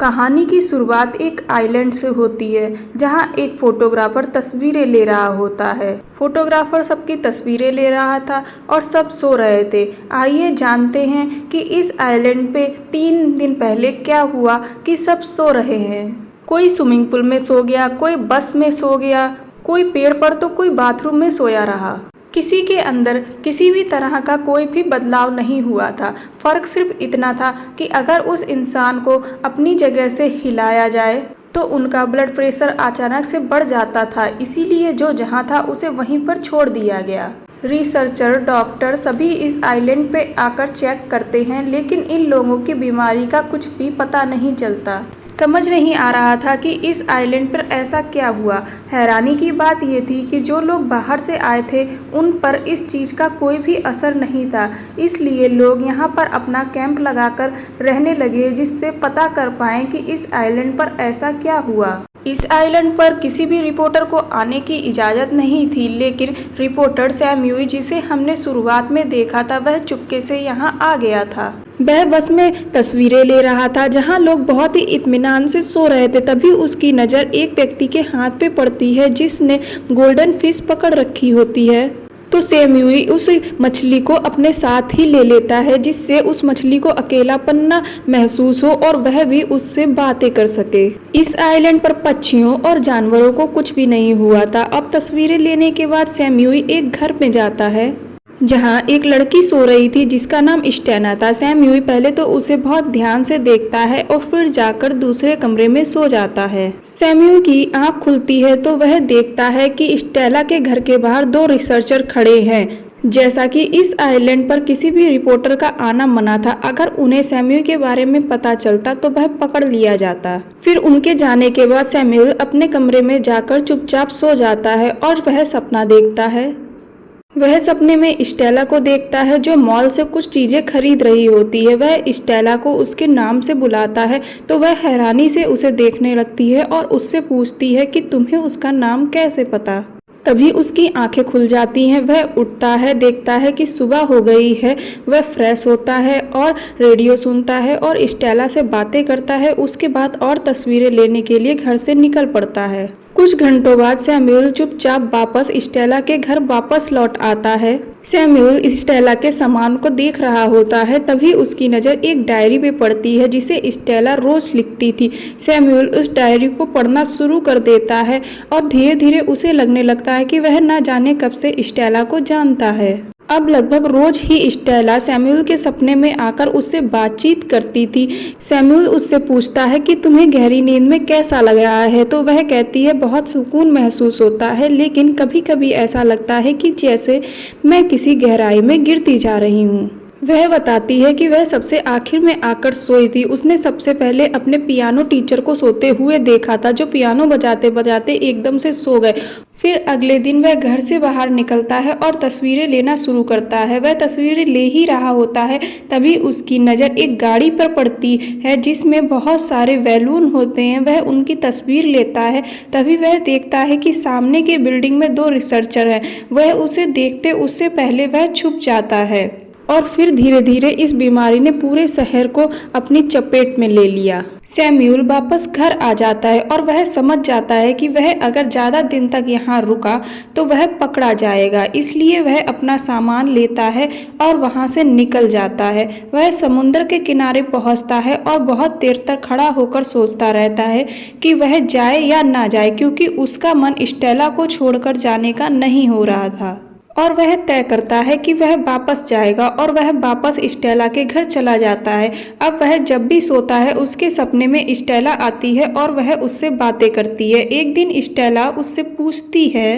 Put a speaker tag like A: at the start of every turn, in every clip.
A: कहानी की शुरुआत एक आइलैंड से होती है जहां एक फोटोग्राफर तस्वीरें ले रहा होता है। फोटोग्राफर सबकी तस्वीरें ले रहा था और सब सो रहे थे। आइए जानते हैं कि इस आइलैंड पे 3 दिन पहले क्या हुआ कि सब सो रहे हैं। कोई स्विमिंग पूल में सो गया, कोई बस में सो गया, कोई पेड़ पर तो कोई बाथरूम में सोया रहा। किसी के अंदर किसी भी तरह का कोई भी बदलाव नहीं हुआ था। फर्क सिर्फ इतना था कि अगर उस इंसान को अपनी जगह से हिलाया जाए तो उनका ब्लड प्रेशर अचानक से बढ़ जाता था, इसीलिए जो जहां था उसे वहीं पर छोड़ दिया गया। रिसर्चर, डॉक्टर सभी इस आइलैंड पे आकर चेक करते हैं, लेकिन इन लोगों की बीमारी का कुछ भी पता नहीं चलता। समझ नहीं आ रहा था कि इस आइलैंड पर ऐसा क्या हुआ। हैरानी की बात ये थी कि जो लोग बाहर से आए थे उन पर इस चीज़ का कोई भी असर नहीं था, इसलिए लोग यहाँ पर अपना कैंप लगाकर रहने लगे जिससे पता कर पाएँ कि इस आइलैंड पर ऐसा क्या हुआ। इस आइलैंड पर किसी भी रिपोर्टर को आने की इजाज़त नहीं थी, लेकिन रिपोर्टर सैम ह्यूई, जिसे हमने शुरुआत में देखा था, वह चुपके से यहाँ आ गया था। वह बस में तस्वीरें ले रहा था जहां लोग बहुत ही इत्मीनान से सो रहे थे। तभी उसकी नज़र एक व्यक्ति के हाथ पे पड़ती है जिसने गोल्डन फिश पकड़ रखी होती है। तो सैम ह्यूई उस मछली को अपने साथ ही ले लेता है जिससे उस मछली को अकेलापन न महसूस हो और वह भी उससे बातें कर सके। इस आइलैंड पर पक्षियों और जानवरों को कुछ भी नहीं हुआ था। अब तस्वीरें लेने के बाद सैम ह्यूई एक घर में जाता है जहां एक लड़की सो रही थी जिसका नाम स्टेना था। सैम ह्यूई पहले तो उसे बहुत ध्यान से देखता है और फिर जाकर दूसरे कमरे में सो जाता है। सैम ह्यूई की आंख खुलती है तो वह देखता है कि स्टेला के घर के बाहर 2 रिसर्चर खड़े हैं। जैसा कि इस आइलैंड पर किसी भी रिपोर्टर का आना मना था, अगर उन्हें सैम ह्यूई के बारे में पता चलता तो वह पकड़ लिया जाता। फिर उनके जाने के बाद सैम ह्यूई अपने कमरे में जाकर चुपचाप सो जाता है और वह सपना देखता है। वह सपने में स्टेला को देखता है जो मॉल से कुछ चीजें खरीद रही होती है। वह स्टेला को उसके नाम से बुलाता है तो वह हैरानी से उसे देखने लगती है और उससे पूछती है कि तुम्हें उसका नाम कैसे पता। तभी उसकी आंखें खुल जाती हैं। वह उठता है, देखता है कि सुबह हो गई है। वह फ्रेश होता है और रेडियो सुनता है और स्टेला से बातें करता है। उसके बाद और तस्वीरें लेने के लिए घर से निकल पड़ता है। कुछ घंटों बाद सैमुअल चुपचाप वापस स्टेला के घर वापस लौट आता है। सैमुअल स्टेला के सामान को देख रहा होता है, तभी उसकी नज़र एक डायरी पे पड़ती है जिसे स्टेला रोज लिखती थी। सैमुअल उस डायरी को पढ़ना शुरू कर देता है और धीरे धीरे उसे लगने लगता है कि वह ना जाने कब से स्टेला को जानता है। अब लगभग रोज ही स्टेला सैमुअल के सपने में आकर उससे बातचीत करती थी। सैमुअल उससे पूछता है कि तुम्हें गहरी नींद में कैसा लग रहा है, तो वह कहती है बहुत सुकून महसूस होता है, लेकिन कभी कभी ऐसा लगता है कि जैसे मैं किसी गहराई में गिरती जा रही हूँ। वह बताती है कि वह सबसे आखिर में आकर सोई थी। उसने सबसे पहले अपने पियानो टीचर को सोते हुए देखा था जो पियानो बजाते बजाते एकदम से सो गए। फिर अगले दिन वह घर से बाहर निकलता है और तस्वीरें लेना शुरू करता है। वह तस्वीरें ले ही रहा होता है, तभी उसकी नज़र एक गाड़ी पर पड़ती है जिसमें बहुत सारे बैलून होते हैं। वह उनकी तस्वीर लेता है, तभी वह देखता है कि सामने के बिल्डिंग में 2 रिसर्चर हैं। वह उसे देखते उससे पहले वह छुप जाता है और फिर धीरे धीरे इस बीमारी ने पूरे शहर को अपनी चपेट में ले लिया। सैमुअल वापस घर आ जाता है और वह समझ जाता है कि वह अगर ज़्यादा दिन तक यहाँ रुका तो वह पकड़ा जाएगा, इसलिए वह अपना सामान लेता है और वहाँ से निकल जाता है। वह समुद्र के किनारे पहुँचता है और बहुत देर तक खड़ा होकर सोचता रहता है कि वह जाए या ना जाए, क्योंकि उसका मन स्टेला को छोड़कर जाने का नहीं हो रहा था। और वह तय करता है कि वह वापस जाएगा और वह वापस स्टेला के घर चला जाता है। अब वह जब भी सोता है उसके सपने में स्टेला आती है और वह उससे बातें करती है। एक दिन स्टेला उससे पूछती है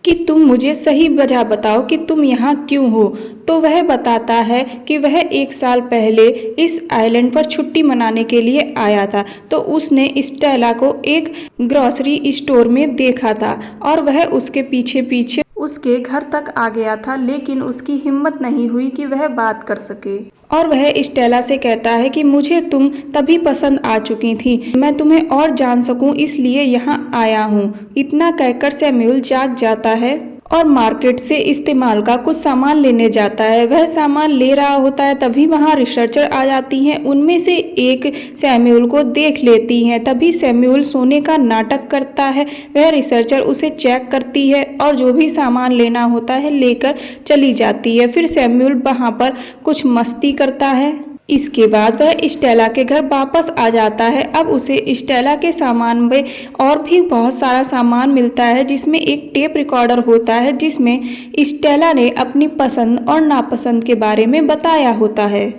A: कि तुम मुझे सही वजह बताओ कि तुम यहाँ क्यों हो। तो वह बताता है कि वह 1 साल पहले इस आइलैंड पर छुट्टी मनाने के लिए आया था, तो उसने स्टेला को एक ग्रोसरी स्टोर में देखा था और वह उसके पीछे पीछे उसके घर तक आ गया था, लेकिन उसकी हिम्मत नहीं हुई कि वह बात कर सके। और वह स्टेला से कहता है कि मुझे तुम तभी पसंद आ चुकी थी, मैं तुम्हें और जान सकूं इसलिए यहाँ आया हूँ। इतना कहकर सैमुअल जाग जाता है और मार्केट से इस्तेमाल का कुछ सामान लेने जाता है। वह सामान ले रहा होता है, तभी वहाँ रिसर्चर आ जाती हैं। उनमें से एक सैम्यूल को देख लेती हैं। तभी सैम्यूल सोने का नाटक करता है। वह रिसर्चर उसे चेक करती है और जो भी सामान लेना होता है लेकर चली जाती है। फिर सैम्यूल वहाँ पर कुछ मस्ती करता है। इसके बाद वह स्टेला के घर वापस आ जाता है। अब उसे स्टेला के सामान में और भी बहुत सारा सामान मिलता है, जिसमें एक टेप रिकॉर्डर होता है जिसमें स्टेला ने अपनी पसंद और नापसंद के बारे में बताया होता है।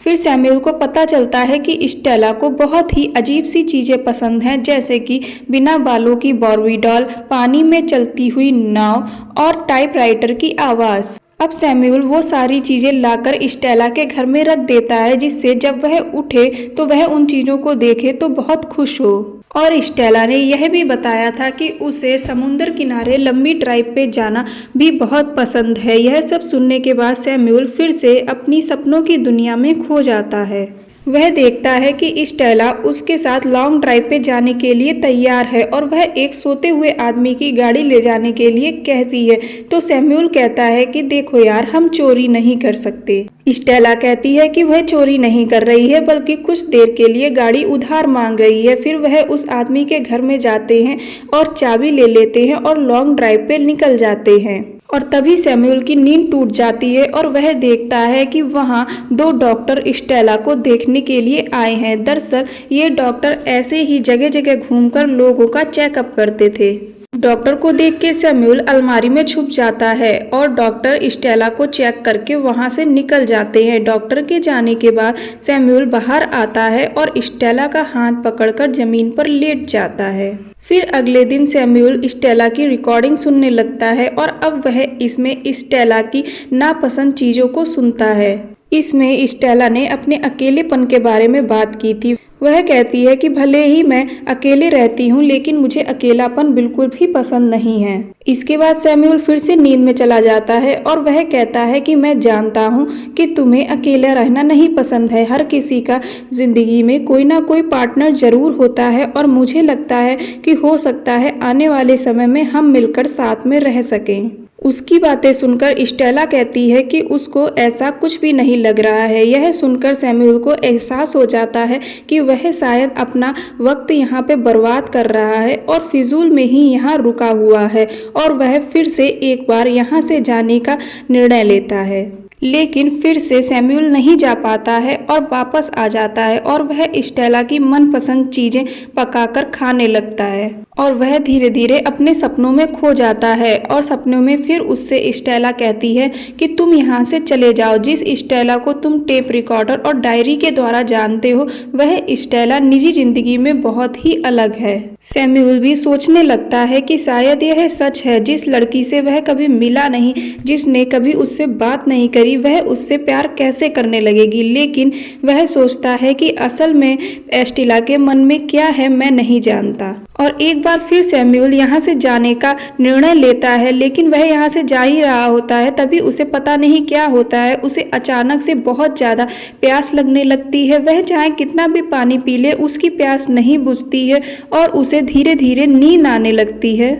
A: फिर सैम्यूल को पता चलता है कि स्टेला को बहुत ही अजीब सी चीज़ें पसंद हैं, जैसे कि बिना बालों की बार्बी डॉल, पानी में चलती हुई नाव और टाइपराइटर की आवाज़। अब सैम्यूल वो सारी चीज़ें लाकर स्टेला के घर में रख देता है, जिससे जब वह उठे तो वह उन चीज़ों को देखे तो बहुत खुश हो। और स्टेला ने यह भी बताया था कि उसे समुद्र किनारे लंबी ड्राइव पे जाना भी बहुत पसंद है। यह सब सुनने के बाद सैम्यूल फिर से अपनी सपनों की दुनिया में खो जाता है। वह देखता है कि स्टेला उसके साथ लॉन्ग ड्राइव पे जाने के लिए तैयार है और वह एक सोते हुए आदमी की गाड़ी ले जाने के लिए कहती है। तो सैम्यूल कहता है कि देखो यार, हम चोरी नहीं कर सकते। स्टेला कहती है कि वह चोरी नहीं कर रही है, बल्कि कुछ देर के लिए गाड़ी उधार मांग रही है। फिर वह उस आदमी के घर में जाते हैं और चाबी ले लेते हैं और लॉन्ग ड्राइव पे निकल जाते हैं। और तभी सैम्यूल की नींद टूट जाती है और वह देखता है कि वहाँ दो डॉक्टर स्टेला को देखने के लिए आए हैं। दरअसल ये डॉक्टर ऐसे ही जगह जगह घूमकर लोगों का चेकअप करते थे। डॉक्टर को देख के सैम्यूल अलमारी में छुप जाता है और डॉक्टर स्टेला को चेक करके वहां से निकल जाते हैं। डॉक्टर के जाने के बाद सैम्यूल बाहर आता है और स्टेला का हाथ पकड़कर जमीन पर लेट जाता है। फिर अगले दिन सैम्यूल स्टेला की रिकॉर्डिंग सुनने लगता है और अब वह इसमें स्टेला की नापसंद चीज़ों को सुनता है। इसमें स्टेला ने अपने अकेलेपन के बारे में बात की थी। वह कहती है कि भले ही मैं अकेले रहती हूँ, लेकिन मुझे अकेलापन बिल्कुल भी पसंद नहीं है। इसके बाद सैम्यूल फिर से नींद में चला जाता है और वह कहता है कि मैं जानता हूँ कि तुम्हें अकेला रहना नहीं पसंद है। हर किसी का जिंदगी में कोई ना कोई पार्टनर जरूर होता है और मुझे लगता है कि हो सकता है आने वाले समय में हम मिलकर साथ में रह सकें। उसकी बातें सुनकर स्टेला कहती है कि उसको ऐसा कुछ भी नहीं लग रहा है। यह सुनकर सैम्यूल को एहसास हो जाता है कि वह शायद अपना वक्त यहाँ पे बर्बाद कर रहा है और फिजूल में ही यहाँ रुका हुआ है और वह फिर से एक बार यहाँ से जाने का निर्णय लेता है। लेकिन फिर से सैम्यूल नहीं जा पाता है और वापस आ जाता है और वह स्टेला की मनपसंद चीजें पकाकर खाने लगता है और वह धीरे धीरे अपने सपनों में खो जाता है। और सपनों में फिर उससे स्टेला कहती है कि तुम यहाँ से चले जाओ। जिस स्टेला को तुम टेप रिकॉर्डर और डायरी के द्वारा जानते हो, वह स्टेला निजी जिंदगी में बहुत ही अलग है। सैम्यूल भी सोचने लगता है कि शायद यह सच है। जिस लड़की से वह कभी मिला नहीं, जिसने कभी उससे बात नहीं करी, वह उससे प्यार कैसे करने लगेगी। लेकिन वह सोचता है कि असल में स्टेला के मन में क्या है मैं नहीं जानता। और एक बार फिर सैम्यूल यहाँ से जाने का निर्णय लेता है, लेकिन वह यहाँ से जा ही रहा होता है तभी उसे पता नहीं क्या होता है। उसे अचानक से बहुत ज़्यादा प्यास लगने लगती है। वह चाहे कितना भी पानी पी ले, उसकी प्यास नहीं बुझती है और उसे धीरे धीरे नींद आने लगती है।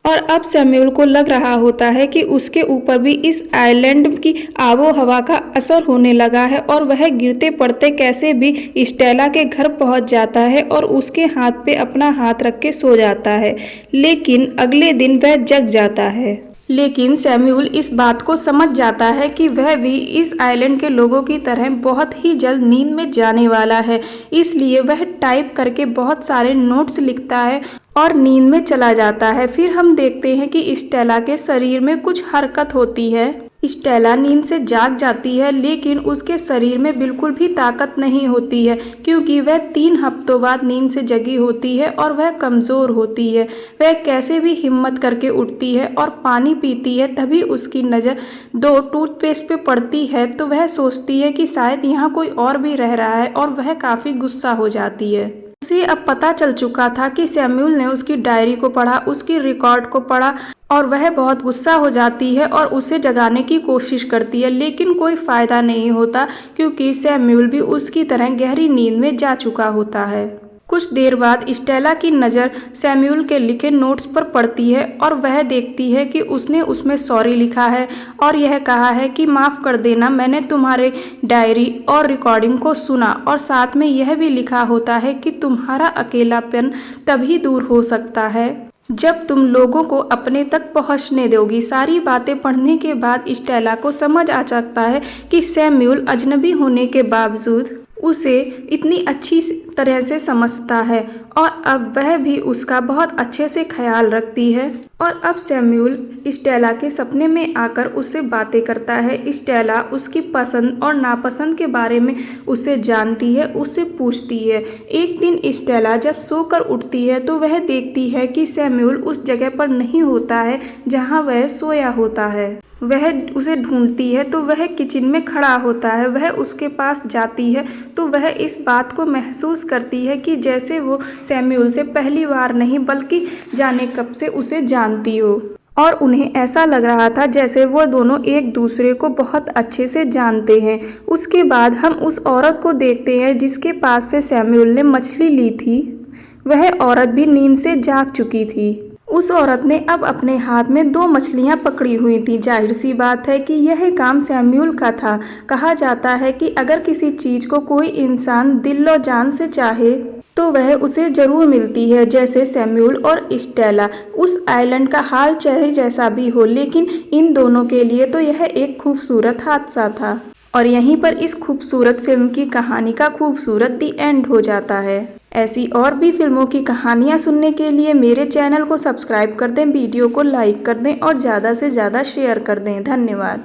A: और अब सैम्यूल को लग रहा होता है कि उसके ऊपर भी इस आइलैंड की आबो हवा का असर होने लगा है और वह गिरते पड़ते कैसे भी स्टेला के घर पहुंच जाता है और उसके हाथ पे अपना हाथ रख के सो जाता है। लेकिन अगले दिन वह जग जाता है। लेकिन सैम्यूल इस बात को समझ जाता है कि वह भी इस आइलैंड के लोगों की तरह बहुत ही जल्द नींद में जाने वाला है। इसलिए वह टाइप करके बहुत सारे नोट्स लिखता है और नींद में चला जाता है। फिर हम देखते हैं कि स्टेला के शरीर में कुछ हरकत होती है। स्टेला नींद से जाग जाती है, लेकिन उसके शरीर में बिल्कुल भी ताकत नहीं होती है, क्योंकि वह 3 हफ्तों बाद नींद से जगी होती है और वह कमज़ोर होती है। वह कैसे भी हिम्मत करके उठती है और पानी पीती है। तभी उसकी नज़र 2 टूथपेस्ट पे पड़ती है, तो वह सोचती है कि शायद यहाँ कोई और भी रह रहा है और वह काफ़ी गुस्सा हो जाती है। उसे अब पता चल चुका था कि सैम्यूल ने उसकी डायरी को पढ़ा, उसकी रिकॉर्ड को पढ़ा और वह बहुत गुस्सा हो जाती है और उसे जगाने की कोशिश करती है। लेकिन कोई फ़ायदा नहीं होता, क्योंकि सैम्यूल भी उसकी तरह गहरी नींद में जा चुका होता है। कुछ देर बाद स्टेला की नज़र सैमुअल के लिखे नोट्स पर पड़ती है और वह देखती है कि उसने उसमें सॉरी लिखा है और यह कहा है कि माफ़ कर देना, मैंने तुम्हारे डायरी और रिकॉर्डिंग को सुना, और साथ में यह भी लिखा होता है कि तुम्हारा अकेलापन तभी दूर हो सकता है जब तुम लोगों को अपने तक पहुंचने दोगी। सारी बातें पढ़ने के बाद स्टेला को समझ आ सकता है कि सैमुअल अजनबी होने के बावजूद उसे इतनी अच्छी तरह से समझता है और अब वह भी उसका बहुत अच्छे से ख्याल रखती है। और अब सैमुअल स्टेला के सपने में आकर उससे बातें करता है। स्टेला उसकी पसंद और नापसंद के बारे में उससे जानती है, उससे पूछती है। एक दिन स्टेला जब सोकर उठती है तो वह देखती है कि सैमुअल उस जगह पर नहीं होता है जहाँ वह सोया होता है। वह उसे ढूंढती है तो वह किचन में खड़ा होता है। वह उसके पास जाती है तो वह इस बात को महसूस करती है कि जैसे वो सैमुअल से पहली बार नहीं बल्कि जाने कब से उसे जानती हो, और उन्हें ऐसा लग रहा था जैसे वो दोनों एक दूसरे को बहुत अच्छे से जानते हैं। उसके बाद हम उस औरत को देखते हैं जिसके पास से सैमुअल ने मछली ली थी। वह औरत भी नींद से जाग चुकी थी। उस औरत ने अब अपने हाथ में 2 मछलियां पकड़ी हुई थी। जाहिर सी बात है कि यह काम सैमुअल का था। कहा जाता है कि अगर किसी चीज़ को कोई इंसान दिल और जान से चाहे तो वह उसे जरूर मिलती है, जैसे सैमुअल और स्टेला। उस आइलैंड का हाल चाहे जैसा भी हो, लेकिन इन दोनों के लिए तो यह एक खूबसूरत हादसा था। और यहीं पर इस खूबसूरत फिल्म की कहानी का खूबसूरत दी एंड हो जाता है। ऐसी और भी फिल्मों की कहानियाँ सुनने के लिए मेरे चैनल को सब्सक्राइब कर दें, वीडियो को लाइक कर दें और ज़्यादा से ज़्यादा शेयर कर दें। धन्यवाद।